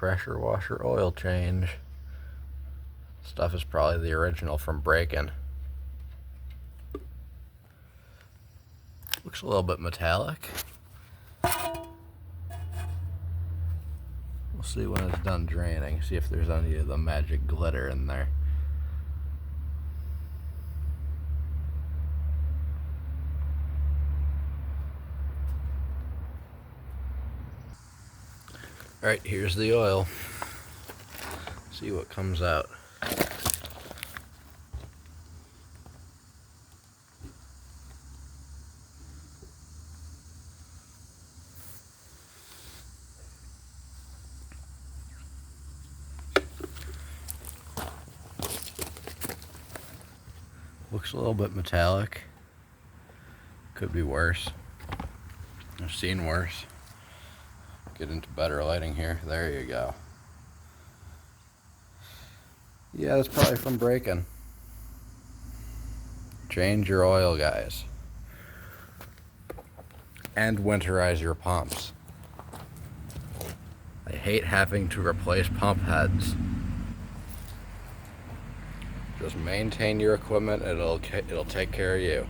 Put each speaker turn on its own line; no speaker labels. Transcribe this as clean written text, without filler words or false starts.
pressure washer oil change. Stuff is probably the original from break-in. Looks a little bit metallic. We'll see when it's done draining, see if there's any of the magic glitter in there. Alright, here's the oil. See what comes out. Looks a little bit metallic. Could be worse. I've seen worse. Get into better lighting here. There you go. Yeah, that's probably from break-in. Change your oil, guys. And winterize your pumps. I hate having to replace pump heads. Just maintain your equipment, it'll take care of you.